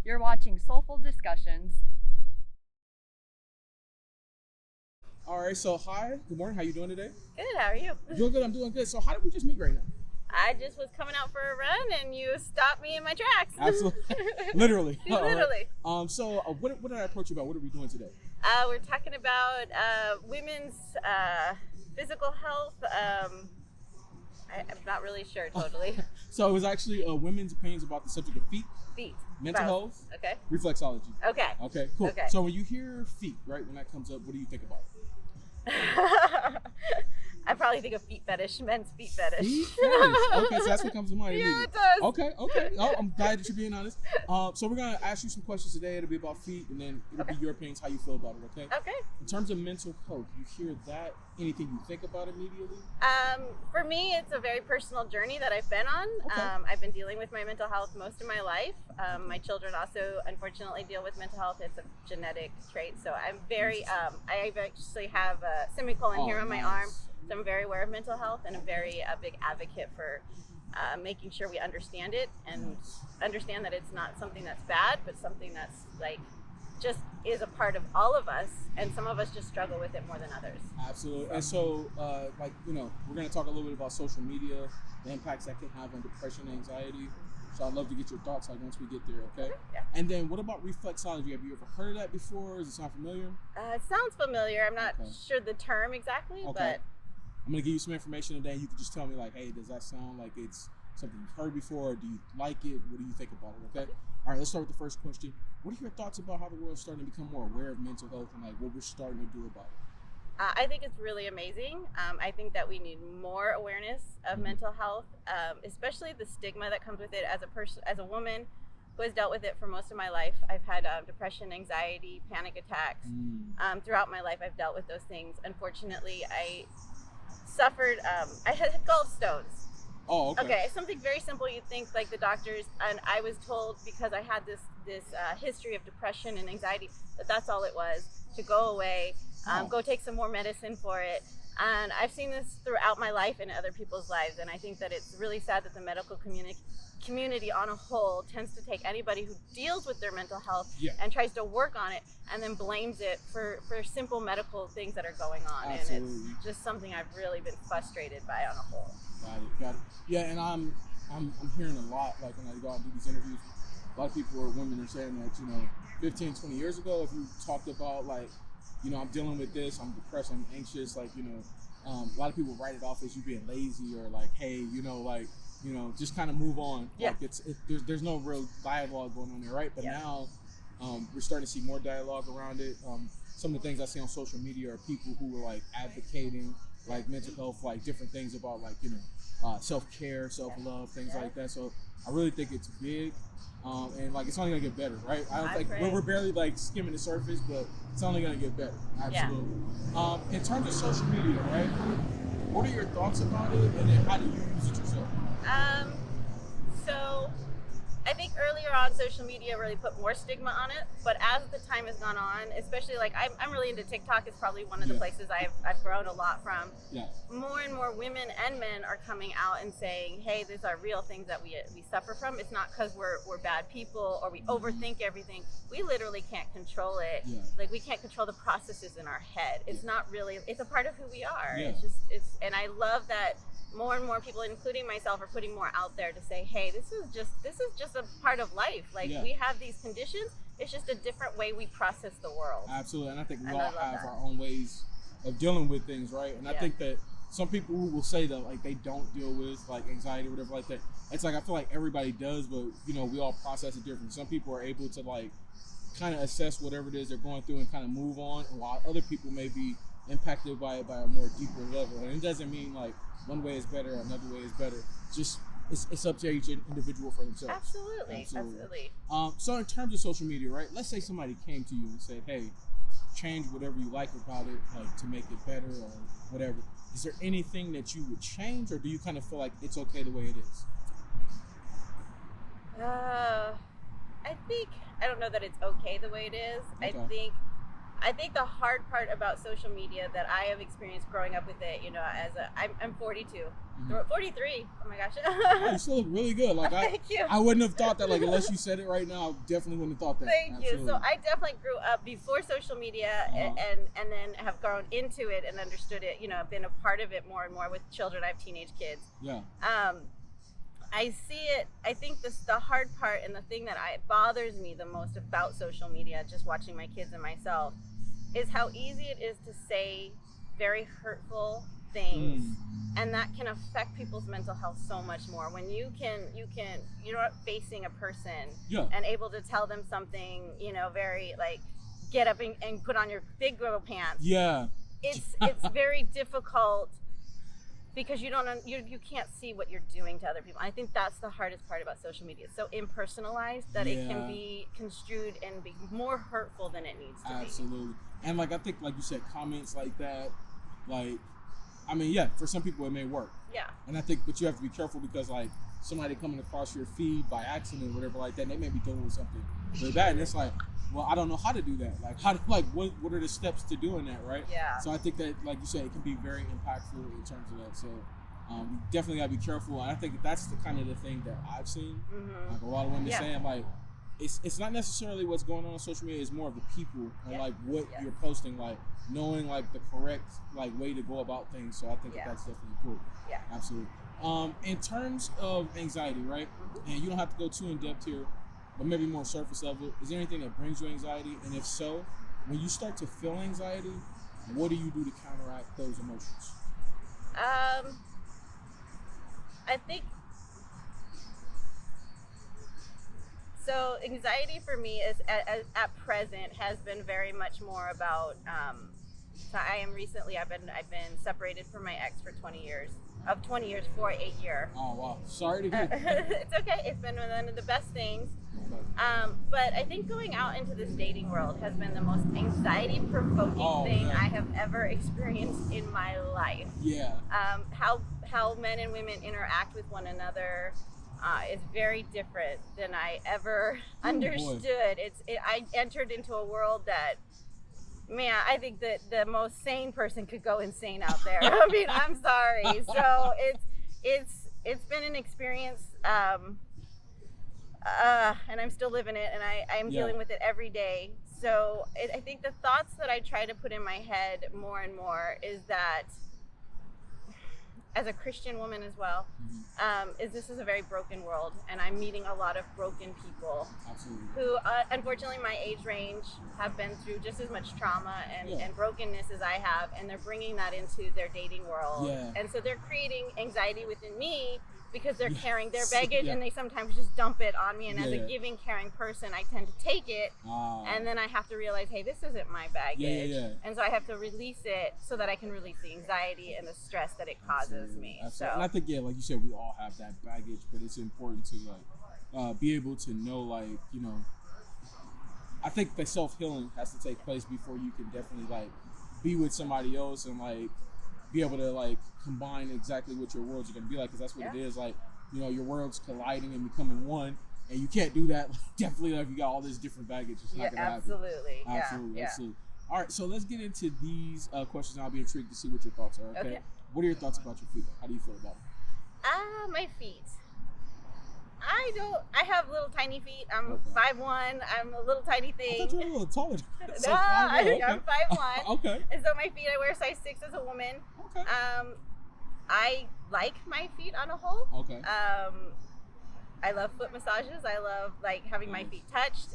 You're watching Soulful Discussions. All right, so hi, good morning. How you doing today? Good, how are you? Doing good. I'm doing good. So how did we just meet right now? I just was coming out for a run and you stopped me in my tracks. Absolutely, literally. Literally. All right. So what did I approach you about? What are we doing today? We're talking about women's physical health. I'm not really sure totally. So it was actually women's opinions about the subject of feet, Feet. mental health, Okay. reflexology. Okay. Okay, cool. Okay. So when you hear feet, right, when that comes up, what do you think about? I probably think of feet fetish, men's feet fetish. Feet fetish. Okay, so that's what comes to mind. Yeah, immediately. it does. Okay. Oh, I'm glad that you're being honest. So we're gonna ask you some questions today. It'll be about feet, and then it'll be your opinions, how you feel about it. Okay. Okay. In terms of mental health, you hear that, anything you think about immediately? For me, it's a very personal journey that I've been on. Okay. I've been dealing with my mental health most of my life. My children also, unfortunately, deal with mental health. It's a genetic trait. So I'm very, I actually have a semicolon here on my arm. So I'm very aware of mental health, and I'm very a big advocate for making sure we understand it and understand that it's not something that's bad, but something that's like just is a part of all of us, and some of us just struggle with it more than others. Absolutely. And so, we're going to talk a little bit about social media, the impacts that can have on depression and anxiety. So I'd love to get your thoughts once we get there, okay? Yeah. And then what about reflexology? Have you ever heard of that before? Does it sound familiar? It sounds familiar. I'm not Okay. sure the term exactly, but I'm going to give you some information today. You can just tell me, like, hey, does that sound like it's something you've heard before? Or do you like it? What do you think about it, okay? All right, let's start with the first question. What are your thoughts about how the world's starting to become more aware of mental health and, like, what we're starting to do about it? I think it's really amazing. I think that we need more awareness of mental health, especially the stigma that comes with it. As a person, as a woman who has dealt with it for most of my life, I've had depression, anxiety, panic attacks. Throughout my life, I've dealt with those things. Unfortunately, I suffered, I had gallstones. Oh, okay. Okay, something very simple. You'd think like the doctors, and I was told because I had this history of depression and anxiety that that's all it was, to go away, go take some more medicine for it. And I've seen this throughout my life and other people's lives, and I think that it's really sad that the medical community on a whole tends to take anybody who deals with their mental health and tries to work on it and then blames it for simple medical things that are going on. Absolutely. And it's just something I've really been frustrated by on a whole. Got it. Yeah, and I'm hearing a lot, like when I go out and do these interviews, a lot of people or women are saying that, 15, 20 years ago, if you talked about like, I'm dealing with this, I'm depressed, I'm anxious, like, a lot of people write it off as you being lazy or like, hey, just kind of move on. Yeah. Like there's no real dialogue going on there, right? But now we're starting to see more dialogue around it. Some of the things I see on social media are people who are like advocating like mental health, like different things about like, self-care, self-love, things like that. So I really think it's big. And like, it's only gonna get better, right? I don't think we're barely like skimming the surface, but it's only gonna get better. Absolutely. Yeah. In terms of social media, right? What are your thoughts about it, and then how do you use it yourself? So I think earlier on, social media really put more stigma on it, but as the time has gone on, especially like I'm really into TikTok. It's probably one of the places I've grown a lot from. Yeah. More and more women and men are coming out and saying, hey, these are real things that we suffer from. It's not because we're bad people or we overthink everything. We literally can't control it. Yeah. Like, we can't control the processes in our head. It's not really, it's a part of who we are. Yeah. And I love that more and more people, including myself, are putting more out there to say, hey, this is just a part of life. Like, we have these conditions. It's just a different way we process the world. Absolutely. And I think we all have our own ways of dealing with things, right? And I think that some people who will say that like they don't deal with like anxiety or whatever like that, it's like I feel like everybody does, but we all process it differently. Some people are able to like kind of assess whatever it is they're going through and kind of move on, while other people may be impacted by it by a more deeper level. And it doesn't mean like one way is better, another way is better. Just it's up to each individual for themselves. Absolutely. So in terms of social media, right? Let's say somebody came to you and said, "Hey, change whatever you like about it, like to make it better or whatever." Is there anything that you would change, or do you kind of feel like it's okay the way it is? I don't know that it's okay the way it is. Okay. I think the hard part about social media that I have experienced growing up with it, I'm 42. Mm-hmm. 43. Oh my gosh. Oh, you still look really good. Like Thank you. I wouldn't have thought that. Like unless you said it right now, I definitely wouldn't have thought that. Thank Absolutely. you. So I definitely grew up before social media, and then have grown into it and understood it. You know, been a part of it more and more with children. I have teenage kids. Yeah. I see it. I think the hard part and the thing that bothers me the most about social media, just watching my kids and myself, is how easy it is to say very hurtful things, and that can affect people's mental health so much more. When you're not facing a person and able to tell them something, you know, very like, get up and put on your big girl pants. Yeah. It's very difficult. Because you can't see what you're doing to other people. I think that's the hardest part about social media. It's so impersonalized that it can be construed and be more hurtful than it needs to be. Absolutely. And like I think, like you said, comments like that, like, I mean, yeah, for some people it may work. Yeah. And I think, but you have to be careful because like somebody coming across your feed by accident or whatever like that, they may be dealing with something really bad, and it's like, well, I don't know how to do that. Like, what are the steps to doing that, right? Yeah. So I think that, like you said, it can be very impactful in terms of that. So you definitely gotta be careful. And I think that's the kind of the thing that I've seen. Mm-hmm. Like a lot of women saying, like, it's not necessarily what's going on social media. It's more of the people and like what you're posting, like knowing like the correct like way to go about things. So I think that's definitely important. Yeah. Absolutely. In terms of anxiety, right? Mm-hmm. And you don't have to go too in depth here, but maybe more surface level. Is there anything that brings you anxiety? And if so, when you start to feel anxiety, what do you do to counteract those emotions? I think so. Anxiety for me is at present has been very much more about. So I've been separated from my ex for 20 years. Of 20 years for 8 years. Oh wow! Sorry to hear. It's okay. It's been one of the best things. But I think going out into this dating world has been the most anxiety-provoking thing I have ever experienced in my life. Yeah. How men and women interact with one another is very different than I ever understood. I entered into a world that, man, I think that the most sane person could go insane out there. I mean, I'm sorry. So it's been an experience, and I'm still living it, and I'm dealing with it every day. So I think the thoughts that I try to put in my head more and more is that, as a Christian woman as well, this is a very broken world, and I'm meeting a lot of broken people who, unfortunately, my age range have been through just as much trauma and brokenness as I have, and they're bringing that into their dating world. And so they're creating anxiety within me because they're carrying their baggage, and they sometimes just dump it on me, and as a giving, caring person, I tend to take it, and then I have to realize, hey, this isn't my baggage, and so I have to release it so that I can release the anxiety and the stress that it causes me. So, and I think, like you said, we all have that baggage, but it's important to like be able to know, like, you know, I think the self-healing has to take place before you can definitely like be with somebody else and like be able to like combine exactly what your worlds are going to be like, because that's what it is. Like, you know, your worlds colliding and becoming one, and you can't do that. Like, definitely, like, if you got all this different baggage, it's not going to happen. Absolutely. All right, so let's get into these questions. I'll be intrigued to see what your thoughts are. Okay. What are your thoughts about your feet? How do you feel about them? My feet. I have little tiny feet. I'm 5'1". I'm a little tiny thing. I thought you were a little taller. No, I'm 5'1". Okay. And so my feet, I wear size 6 as a woman. Okay. I like my feet on a whole. Okay. I love foot massages. I love like having my feet touched.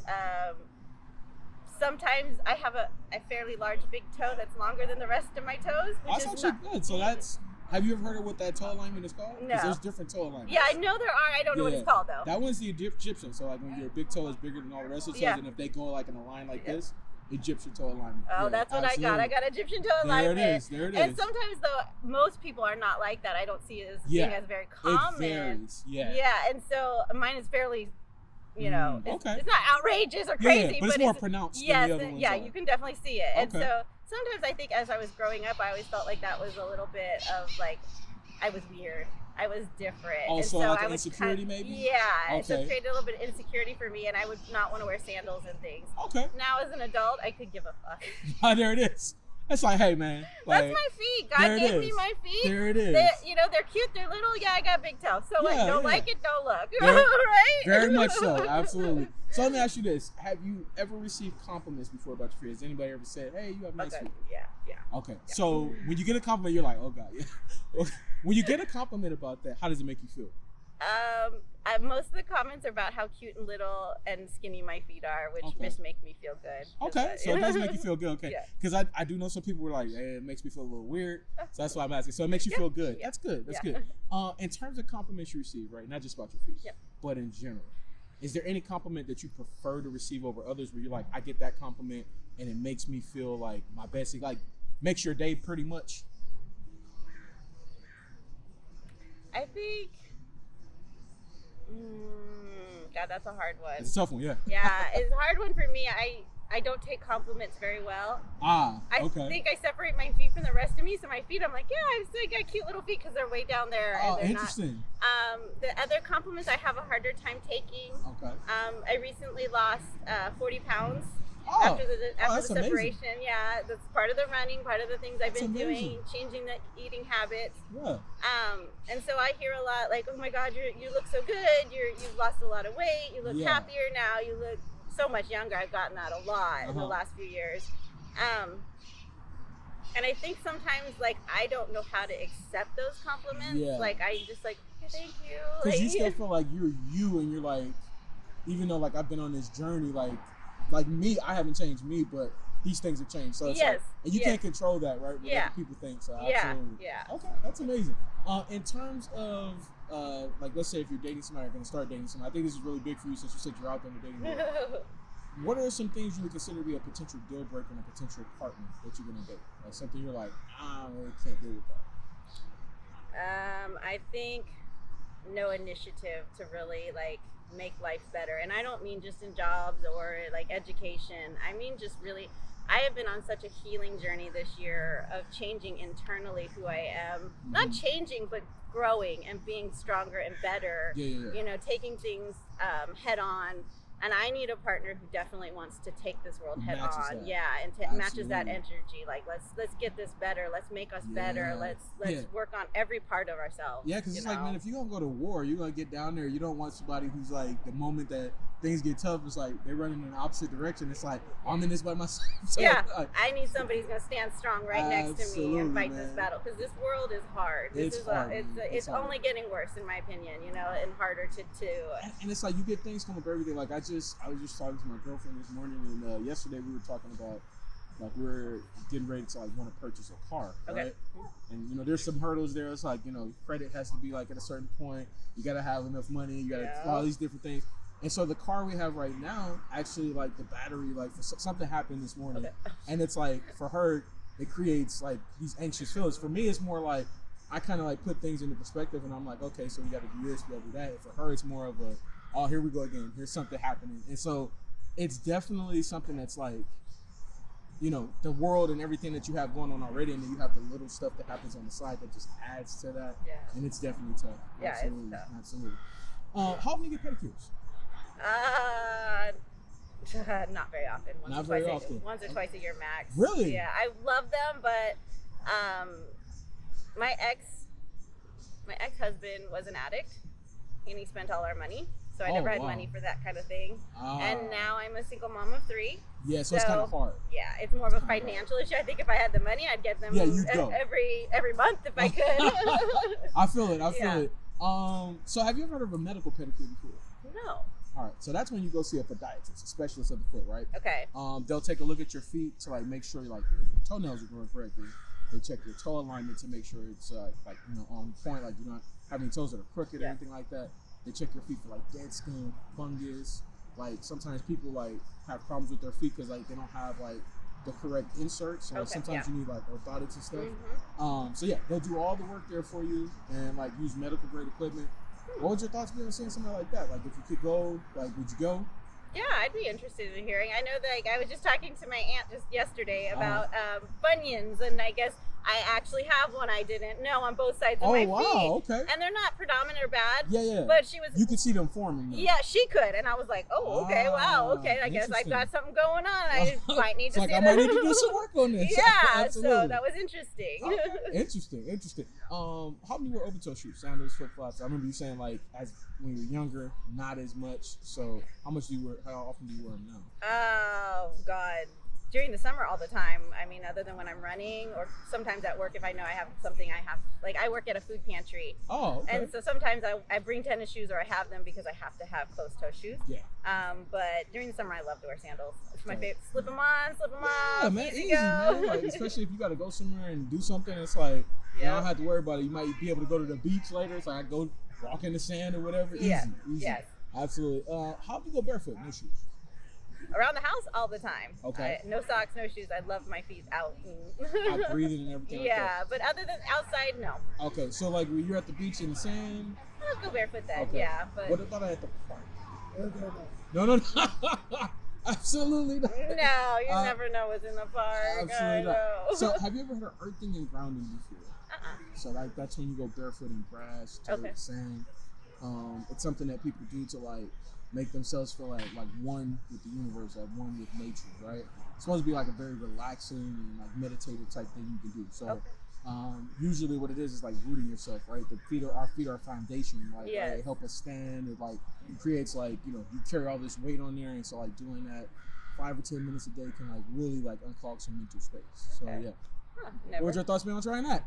Sometimes I have a fairly large big toe that's longer than the rest of my toes. That's actually good. So that's. Have you ever heard of what that toe alignment is called? No. Because there's different toe alignments. Yeah, I know there are. I don't know what it's called, though. That one's the Egyptian. So, like, when your big toe is bigger than all the rest of the toes, and if they go, like, in a line like this, Egyptian toe alignment. Oh, that's what I got. I got Egyptian toe alignment. There it is. And sometimes, though, most people are not like that. I don't see it as being as very common. It varies. Yeah, and so mine is fairly, you know, it's not outrageous or crazy, but it's more pronounced than the other ones. Yeah, you can definitely see it. And so sometimes I think as I was growing up, I always felt like that was a little bit of, like, I was weird. I was different. Oh, and so like I insecurity maybe? Yeah. So it created a little bit of insecurity for me, and I would not want to wear sandals and things. Okay. Now as an adult, I could give a fuck. There it is. That's like, hey man, like, That's my feet. God there it gave me is. my feet. There it is. They're cute. They're little. Yeah, I got big toes. So what? Yeah, Don't yeah. like it, don't look. Very- Right? Very much so, absolutely. So let me ask you this: have you ever received compliments before about your feet? Has anybody ever said, "Hey, you have nice Okay. feet"? Yeah. Okay. So when you get a compliment, you're like, "Oh God." Yeah. When you get a compliment about that, how does it make you feel? Most of the comments are about how cute and little and skinny my feet are, which Okay. just make me feel good. Okay, so it does make you feel good. Okay, Yeah. because I do know some people were like, hey, it makes me feel a little weird, so that's why I'm asking. So it makes you feel good. Yeah. That's good. That's Yeah. good. In terms of compliments you receive, right? Not just about your feet, Yep. but in general, is there any compliment that you prefer to receive over others, where you're like, I get that compliment and it makes me feel like my best, it like makes your day pretty much? I think. God, that's a hard one. It's a tough one, yeah. Yeah, it's a hard one for me. I don't take compliments very well. Ah, I okay. think I separate my feet from the rest of me. So my feet, I'm like, yeah, I still got cute little feet because they're way down there. Oh, and they're interesting. Not. The other compliments I have a harder time taking. Okay. I recently lost 40 pounds Oh, after the that's amazing. separation. Yeah, that's part of the running, part of the things I've That's been amazing. doing, changing the eating habits. Yeah. And so I hear a lot like, oh my God, you look so good. You've lost a lot of weight. You look Yeah. happier now. You look so much younger. I've gotten that a lot in the Uh-huh. last few years. And I think sometimes like I don't know how to accept those compliments. Yeah. Like I just like, okay, thank you. Because you Like, still feel like you're you, and you're like, even though like I've been on this journey, like me, I haven't changed me, but these things have changed. So it's Yes, like, and you yes. can't control that, right? What Yeah. other people think. So Yeah, absolutely. yeah. Okay, that's amazing. In terms of like, let's say if you're dating somebody, or going to start dating somebody, I think this is really big for you since you said you're out there in the dating world. What are some things you would consider to be a potential deal breaker in a potential partner that you're going to date? Like something you're like, I really can't deal with that. I think no initiative to really like make life better. And I don't mean just in jobs or like education. I mean just really, I have been on such a healing journey this year of changing internally who I am. Not changing, but growing and being stronger and better. Yeah. You know, taking things head on. And I need a partner who definitely wants to take this world head Matches on. that. Yeah, and matches that Absolutely. energy. Like let's get this better. Let's make us better. Yeah. Let's Yeah. work on every part of ourselves. Yeah, because you it's like, know? man, if you're going to go to war, you're going to get down there. You don't want somebody who's like, the moment that things get tough, it's like they're running in the opposite direction. It's like, I'm in this by myself. So, Yeah, like, I need somebody who's gonna stand strong right next to me and fight Absolutely, this man. battle because this world is hard. It's hard, man. It's It's hard. only getting worse in my opinion, you know, and harder to. and it's like you get things come up every day. Like I was just talking to my girlfriend this morning, and yesterday we were talking about like we're getting ready to like want to purchase a car, Okay. right? And you know, there's some hurdles there. It's like, you know, credit has to be like at a certain point. You got to have enough money. You got to Yeah. all these different things. And so the car we have right now, actually, like the battery, like something happened this morning, Okay. and it's like for her, it creates like these anxious feelings. For me, it's more like I kind of like put things into perspective, and I'm like, okay, so we got to do this, we got to do that. And for her, it's more of a, oh, here we go again. Here's something happening, and so it's definitely something that's like, you know, the world and everything that you have going on already, and then you have the little stuff that happens on the side that just adds to that. Yeah. And it's definitely tough. Yeah, it's Absolutely. tough. Absolutely. How often do you get pedicures? Not very often. Not very often. Once or twice a year max. Really? Yeah, I love them, but my ex-husband was an addict, and he spent all our money, so I never had wow. money for that kind of thing. Ah. And now I'm a single mom of 3. Yeah, so it's kind of hard. Yeah, it's more of a It's kinda financial issue. I think if I had the money, I'd get them Yeah, you'd go. every month if I could. I feel it. I feel Yeah. it. So have you ever heard of a medical pedicure before? No. All right. So that's when you go see a podiatrist, a specialist of the foot, right? Okay. They'll take a look at your feet to like make sure like your toenails are growing correctly. They check your toe alignment to make sure it's like, you know, on point, like you don't have any toes that are crooked or Yeah. anything like that. They check your feet for like dead skin, fungus. Like sometimes people like have problems with their feet because like they don't have like the correct inserts. So like, Okay, sometimes yeah. you need like orthotics and stuff. Mm-hmm. So yeah, they'll do all the work there for you and like use medical grade equipment. What would your thoughts be on seeing something like that? Like if you could go, like would you go? Yeah, I'd be interested in hearing. I know that like, I was just talking to my aunt just yesterday about bunions, and I guess I actually have one I didn't know on both sides of Oh, my wow, feet. okay. And they're not predominant or bad. Yeah. But she was. You could see them forming. Though. Yeah, she could. And I was like, oh, okay, wow, okay. I guess I've Interesting. got something going on. I might need It's to like see I might need to do some work on this. Yeah, Absolutely. so that was interesting. Okay. Interesting. How many were open toe shoes? Sandals, flip flops. I remember you saying like as when you were younger, not as much. So how often do you wear them now? Oh God. During the summer all the time. I mean, other than when I'm running or sometimes at work if I know I have something like I work at a food pantry. Oh, okay. And so sometimes I bring tennis shoes or I have them because I have to have closed toe shoes. Yeah. But during the summer I love to wear sandals. It's my favorite. Slip them on. Yeah, man, easy easy, go. man. Like, especially if you got to go somewhere and do something, it's like you don't have to worry about it. You might be able to go to the beach later. It's like I go walk in the sand or whatever. Easy. Yes. Absolutely. How do you go barefoot? No shoes. Around the house all the time. Okay. No socks, no shoes. I love my feet out. Out breathing and everything. Yeah, but other than outside, no. Okay, so like when you're at the beach in the sand. I'll go barefoot then. Okay. Yeah, but What about at the park? No. Absolutely not. no, you never know what's in the park. Absolutely I not. know. So have you ever heard of earthing and grounding before? So like that's when you go barefoot in grass, dirt, sand. It's something that people do to like make themselves feel like one with the universe, like one with nature, right? It's supposed to be like a very relaxing and like meditative type thing you can do. So usually what it is like rooting yourself, right? Our feet are foundation, like right? They help us stand. It like it creates like, you carry all this weight on there, and so like doing that 5 or 10 minutes a day can like really like unclog some mental space. So yeah. What would your thoughts be on trying that?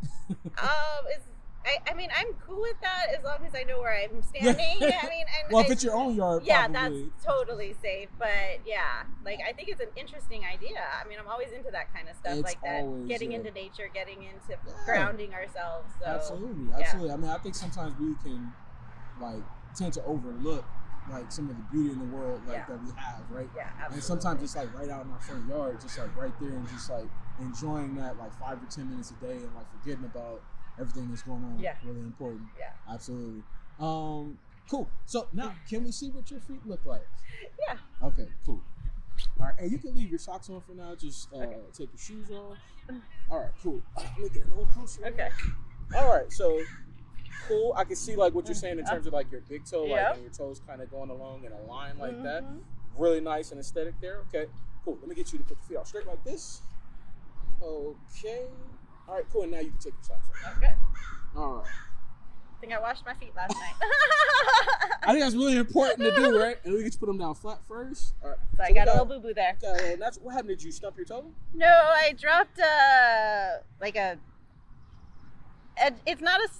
I mean, I'm cool with that as long as I know where I'm standing. I mean, and well, if it's your own yard, yeah, probably. That's totally safe. But yeah, like I think it's an interesting idea. I mean, I'm always into that kind of stuff, like that, getting into nature, getting into grounding ourselves. So, absolutely. I mean, I think sometimes we can like tend to overlook like some of the beauty in the world like that we have, right? Yeah, absolutely. And sometimes it's like right out in our front yard, just like right there, and just like enjoying that like 5 or 10 minutes a day, and like forgetting about everything that's going on. Really important. Yeah, absolutely. Cool. So now, can we see what your feet look like? Yeah. Okay. Cool. All right, and you can leave your socks on for now. Just take your shoes off. All right. Cool. Let me get a little closer. Okay. All right. So. Cool. I can see like what you're saying in terms of like your big toe, like and your toes kind of going along in a line like that. Really nice and aesthetic there. Okay. Cool. Let me get you to put your feet out straight like this. Okay. All right. Cool. And now you can take your socks off. Okay. All right. I think I washed my feet last night. I think that's really important to do, right? And we get you put them down flat first. All right. So I got a little boo boo there. What happened? Did you stump your toe? No, I dropped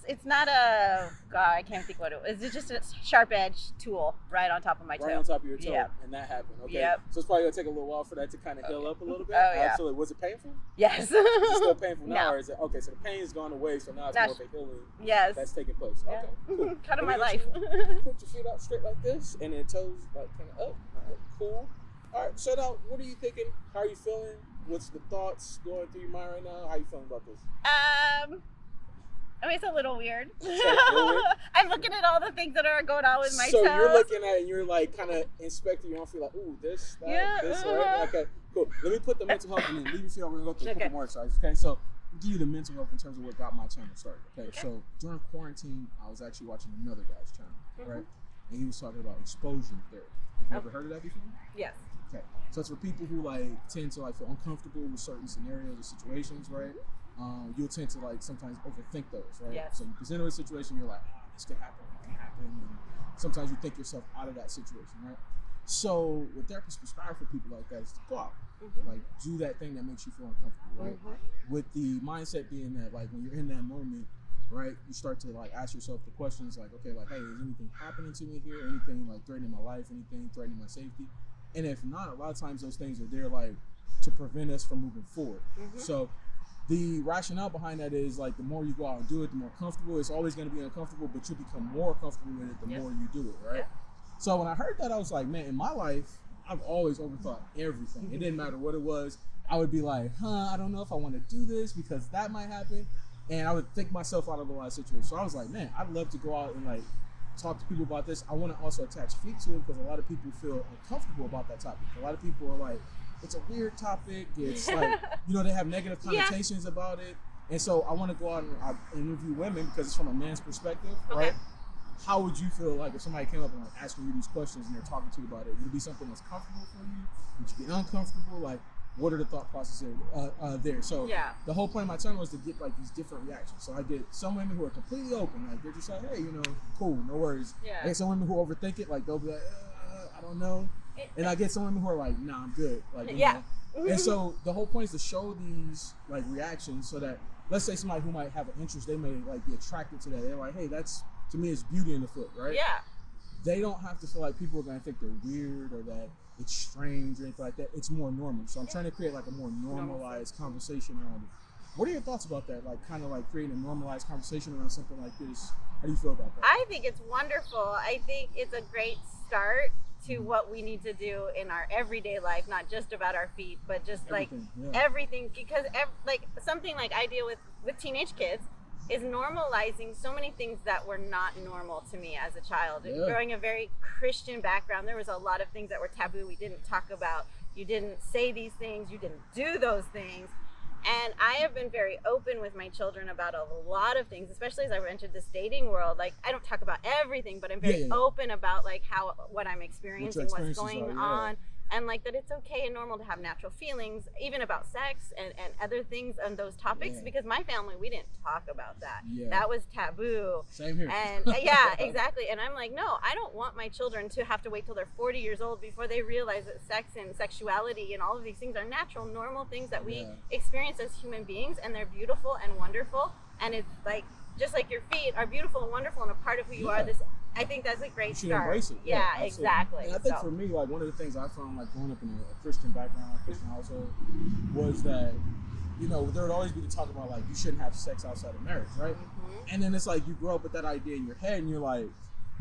it's not a God, I can't think what it was. It's just a sharp edge tool right on top of my toe. Right on top of your toe. Yep. And that happened. Okay. Yep. So it's probably gonna take a little while for that to kind of heal up a little bit. Oh yeah. Absolutely. Was it painful? Yes. Is it still painful now, No. or is it okay? So the pain has gone away, so now it's more of a healing. That's taking place. Yeah. Okay. Cool. Cut of my life. Put your feet out straight like this, and then toes like kind of up. All right. Cool. All right. So now, what are you thinking? How are you feeling? What's the thoughts going through your mind right now? How are you feeling about this? I mean, it's a little weird. I'm looking at all the things that are going on with my toes. So you're looking at it and you're like kind of inspecting your own feet, like, ooh, this, that, this, right? Okay, cool. Let me put the mental health and then leave your feet. We're going to go through a couple more exercises. Okay, so I'll give you the mental health in terms of what got my channel started. Okay, so during quarantine, I was actually watching another guy's channel, right? And he was talking about exposure therapy. Have you ever heard of that before? Yes. Okay, so it's for people who like tend to like feel uncomfortable with certain scenarios or situations, right? You'll tend to like sometimes overthink those, right? Yes. So you present a situation, you're like, oh, this could happen, it can happen, and sometimes you think yourself out of that situation, right? So what therapists prescribe for people like that is to go out, like do that thing that makes you feel uncomfortable, right? With the mindset being that like when you're in that moment, right, you start to like ask yourself the questions like, okay, like, hey, is anything happening to me here? Anything like threatening my life? Anything threatening my safety? And if not, a lot of times those things are there like to prevent us from moving forward. So the rationale behind that is like the more you go out and do it, the more comfortable. It's always going to be uncomfortable, but you become more comfortable with it the more you do it, right? So when I heard that, I was like, man, in my life, I've always overthought everything. It didn't matter what it was. I would be like, I don't know if I want to do this because that might happen. And I would think myself out of a lot of situations. So I was like, man, I'd love to go out and like talk to people about this. I want to also attach feet to it because a lot of people feel uncomfortable about that topic. A lot of people are like, it's a weird topic. It's like, they have negative connotations about it. And so I want to go out and interview women because it's from a man's perspective, Okay. right? How would you feel like if somebody came up and like asking you these questions and they're talking to you about it? Would it be something that's comfortable for you? Would you get uncomfortable? Like, what are the thought processes there? So Yeah. the whole point of my channel is to get like these different reactions. So I get some women who are completely open, like they're just like, hey, cool, no worries. Yeah. I get some women who overthink it, like they'll be like, I don't know. And I get some women who are like, nah, I'm good. Like, you know. And so the whole point is to show these like reactions so that, let's say somebody who might have an interest, they may like be attracted to that. They're like, hey, that's, to me, it's beauty in the foot, right? Yeah. They don't have to feel like people are going to think they're weird or that it's strange or anything like that. It's more normal. So I'm trying to create like a more normalized conversation around it. What are your thoughts about that? Like kind of like creating a normalized conversation around something like this. How do you feel about that? I think it's wonderful. I think it's a great start to what we need to do in our everyday life, not just about our feet, but just everything. Because like something like I deal with teenage kids is normalizing so many things that were not normal to me as a child. Yeah. Growing a very Christian background, there was a lot of things that were taboo. We didn't talk about. You didn't say these things. You didn't do those things. And I have been very open with my children about a lot of things, especially as I've entered this dating world. Like, I don't talk about everything, but I'm very open about like what I'm experiencing, what's going on. And like that it's okay and normal to have natural feelings, even about sex and other things and those topics, because my family, we didn't talk about that. Yeah. That was taboo. Same here. And yeah, exactly. And I'm like, no, I don't want my children to have to wait till they're 40 years old before they realize that sex and sexuality and all of these things are natural, normal things that we experience as human beings, and they're beautiful and wonderful. And it's like, just like your feet are beautiful and wonderful and a part of who you are, I think that's a great start. Embrace it. Yeah, exactly. And I think for me, like one of the things I found, like growing up in a Christian background, Christian household, was that there would always be the talk about like you shouldn't have sex outside of marriage, right? Mm-hmm. And then it's like you grow up with that idea in your head, and you're like,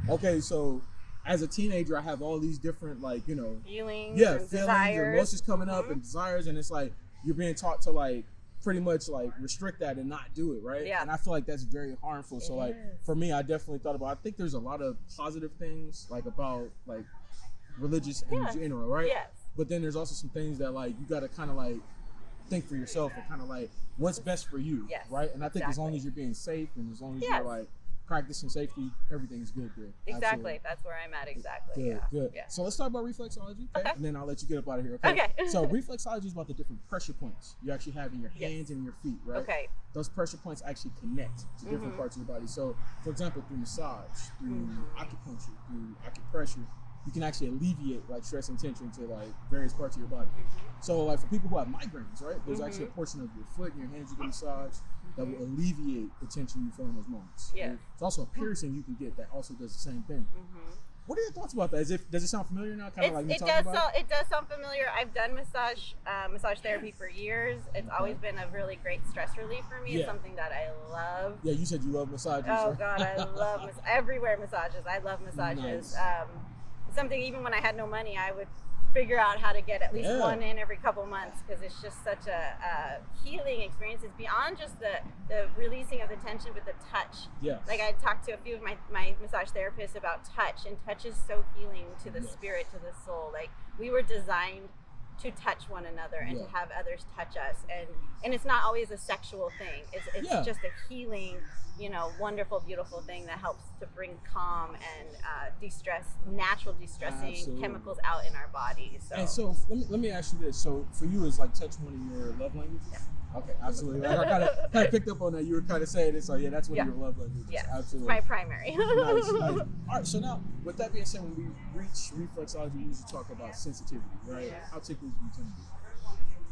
okay, so as a teenager, I have all these different like feelings, and desires, emotions coming up, and desires, and it's like you're being taught to like pretty much like restrict that and not do it, right? Yeah. And I feel like that's very harmful. So like for me, I definitely thought about, I think there's a lot of positive things like about like religious in general, right? Yes. But then there's also some things that like you got to kind of like think for yourself and kind of like what's best for you, right? And I think as long as you're being safe and as long as you're like practicing safety, everything's good there. Exactly. Absolutely. That's where I'm at exactly. Good. Yeah. So let's talk about reflexology, okay? And then I'll let you get up out of here, okay? So reflexology is about the different pressure points you actually have in your hands and your feet, right? Okay. Those pressure points actually connect to different parts of your body. So, for example, through massage, through acupuncture, through acupressure, you can actually alleviate like stress and tension to like various parts of your body. So like for people who have migraines, right? There's actually a portion of your foot and your hands you can massage that will alleviate the tension you feel in those moments. Yeah. It's also a piercing you can get that also does the same thing. What are your thoughts about that? Does it sound familiar now? Kind of like it does sound familiar. I've done massage therapy for years. It's always been a really great stress relief for me. It's something that I love. Yeah, you said you love massages. Oh right? God, I love everywhere massages. I love massages. Nice. Something even when I had no money, I would figure out how to get at least one in every couple months because it's just such a healing experience. It's beyond just the releasing of the tension, but the touch. Yeah. Like I talked to a few of my massage therapists about touch, and touch is so healing to the spirit, to the soul. Like we were designed to touch one another and to have others touch us, and it's not always a sexual thing. It's just a healing, wonderful, beautiful thing that helps to bring calm and de-stress, natural de-stressing chemicals out in our bodies. So. And so let me ask you this. So for you, is like touch one of your love languages? Yeah. Okay, absolutely. Like, I kind of picked up on that. You were kind of saying it. So yeah, that's one of your love languages. Yeah, absolutely. It's my primary. Nice. All right. So now, with that being said, when we reach reflexology, we usually talk about sensitivity, right? Yeah. How ticklish do you tend to be?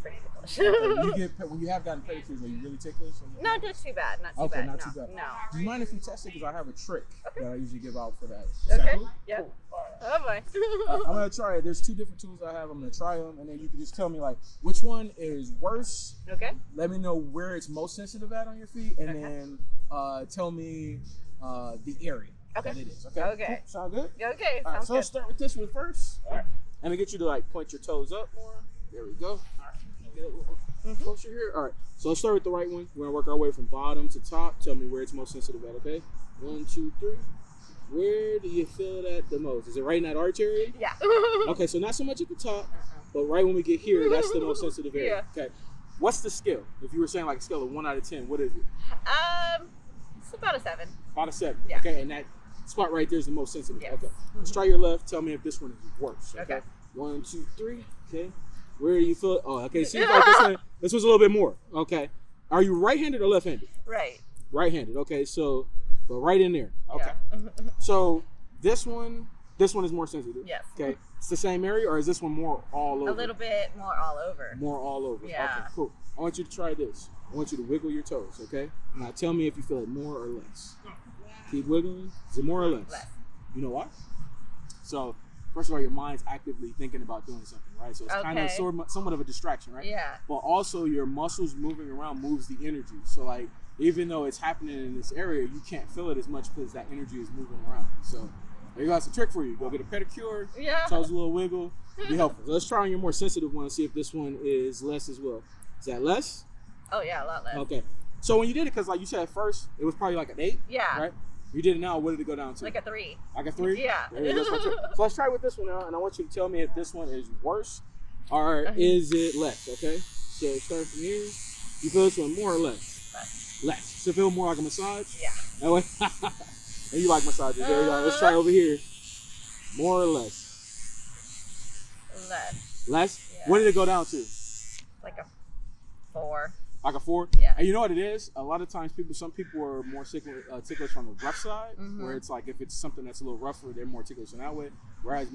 Pretty ticklish. When you have gotten pedicures, are you really ticklish? No, not too bad. Not too bad. Not too bad. No. Do you mind if you test it? Because I have a trick that I usually give out for that. Okay. Cool? Yeah. Cool. Oh boy. I'm gonna try it. There's two different tools I have. I'm gonna try them, and then you can just tell me like which one is worse. Okay. Let me know where it's most sensitive at on your feet, and then tell me the area that it is. Okay. Okay. Cool. Sound good? Okay. All right, Sounds so good. let's start with this one first. All right. Let me get you to like point your toes up more. There we go. All right. Get a little closer here. All right. So let's start with the right one. We're gonna work our way from bottom to top. Tell me where it's most sensitive at. Okay. 1, 2, 3. Where do you feel that the most? Is it right in that arch area? Yeah. Okay, so not so much at the top, but right when we get here, that's the most sensitive area. Okay. what's the scale? If you were saying like a scale of 1 out of 10, what is it? It's about a 7. About a 7. Yeah. Okay, and that spot right there is the most sensitive. Yes. Okay. Let's try your left. Tell me if this one is worse. Okay. Okay. 1, 2, 3. Okay. Where do you feel it? Oh, okay. Seems like this was a little bit more. Okay. Are you right-handed or left-handed? Right. Right-handed. Okay. So, but right in there. Okay. Yeah. So this one is more sensitive. Yes. Okay. It's the same area, or is this one more all over? A little bit more all over. More all over. Yeah. Okay, cool. I want you to try this. I want you to wiggle your toes, okay? Now tell me if you feel it more or less. Keep wiggling. Is it more or less? Less. You know why? So, first of all, your mind's actively thinking about doing something, right? So it's kind of somewhat of a distraction, right? Yeah. But also your muscles moving around moves the energy. So like, even though it's happening in this area, you can't feel it as much because that energy is moving around. So there you go. That's a trick for you. Go get a pedicure. Yeah. Toes a little wiggle. Be helpful. So let's try on your more sensitive one and see if this one is less as well. Is that less? Oh yeah, a lot less. Okay. So when you did it, because like you said at first, it was probably like an 8. Yeah. Right? You did it now, what did it go down to? Like a 3. Like a 3? Yeah. There you go. So let's try with this one now, and I want you to tell me if this one is worse or is it less, okay? So start from here. You feel this one more or less? Less. Less. So feel more like a massage? Yeah. That way. And you like massages. There you go. Let's try over here. More or less? Less. Less? Yeah. What did it go down to? Like a 4. Like a 4? Yeah. And you know what it is? A lot of times some people are more ticklish on the rough side, where it's like if it's something that's a little rougher, they're more ticklish in that way. Whereas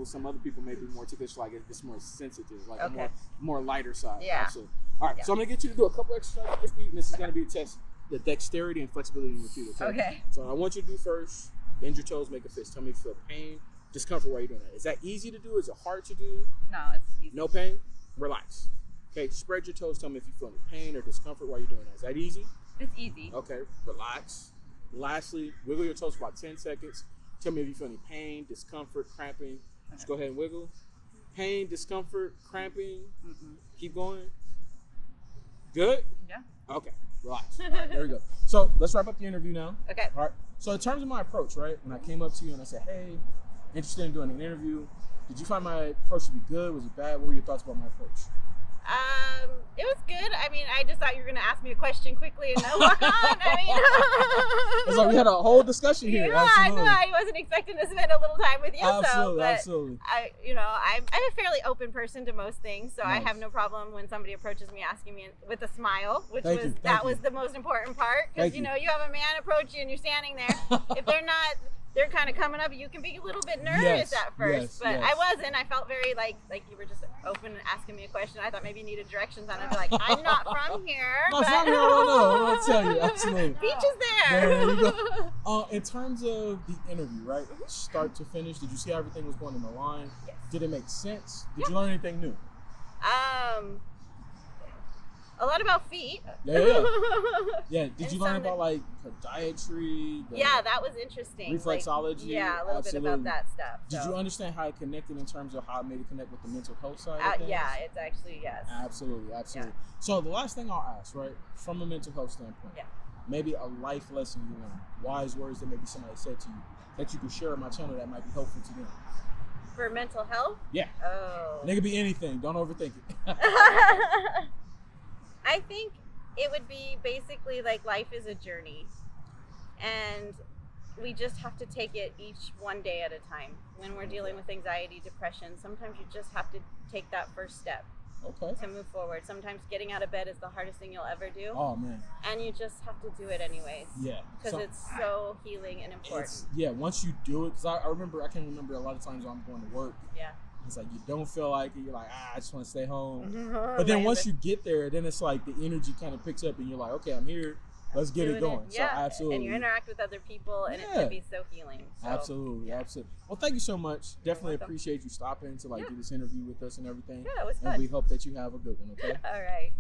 some other people may be more ticklish, like if it's more sensitive, like a more lighter side. Yeah. Absolutely. All right, so I'm gonna get you to do a couple exercises with your feet, and this is gonna be a test, the dexterity and flexibility in your feet. Okay. So I want you to do first, bend your toes, make a fist. Tell me if you feel pain, discomfort while you're doing that. Is that easy to do? Is it hard to do? No, it's easy. No pain? Relax. Okay, spread your toes. Tell me if you feel any pain or discomfort while you're doing that. Is that easy? It's easy. Okay, relax. Lastly, wiggle your toes for about 10 seconds. Tell me if you feel any pain, discomfort, cramping. Just go ahead and wiggle. Pain, discomfort, cramping. Keep going. Good? Yeah. Okay, relax. All right, there we go. So let's wrap up the interview now. Okay. All right. So in terms of my approach, right, when I came up to you and I said, hey, interested in doing an interview, did you find my approach to be good? Was it bad? What were your thoughts about my approach? It was good. I mean, I just thought you were going to ask me a question quickly and then walk on. I mean, it's like we had a whole discussion here. Yeah, Absolutely. I know. I wasn't expecting to spend a little time with you. Absolutely, but absolutely. I'm a fairly open person to most things, so I Nice. have no problem when somebody approaches me asking me with a smile, which Thank you, thank you. was the most important part. Because Thank you. you have a man approach you and you're standing there. If they're kind of coming up, you can be a little bit nervous at first, but I wasn't. I felt very like you were just open and asking me a question. I thought maybe you needed directions on it. I'd be like, I'm not from here. No, it's not here. I don't know. I'm going to tell you. Absolutely. Beach is there. There you go. In terms of the interview, right, start to finish, did you see how everything was going in the line? Yes. Did it make sense? Did you learn anything new? A lot about feet. Yeah. Did you learn about like podiatry? Yeah, that was interesting. Reflexology. Yeah, a little bit about that stuff. Did you understand how it connected in terms of how it made it connect with the mental health side? Yeah, it's actually yes. Absolutely. Yeah. So the last thing I'll ask, right, from a mental health standpoint, maybe a life lesson you learned, wise words that maybe somebody said to you that you could share on my channel that might be helpful to them. For mental health? Yeah. Oh. And it could be anything. Don't overthink it. I think it would be basically like life is a journey, and we just have to take it each one day at a time. When we're dealing with anxiety, depression, sometimes you just have to take that first step to move forward. Sometimes getting out of bed is the hardest thing you'll ever do. Oh, man. And you just have to do it anyways. Yeah. Because it's so healing and important. Once you do it, because I can remember a lot of times when I'm going to work. Yeah. It's like you don't feel like it. You're like, I just want to stay home. But then once you get there, then it's like the energy kind of picks up and you're like, okay, I'm here. Let's get it going. Yeah. So absolutely. And you interact with other people and it can be so healing. So, absolutely. Well, thank you so much. Definitely appreciate you stopping to do this interview with us and everything. Yeah, it was fun. And we hope that you have a good one, okay? All right.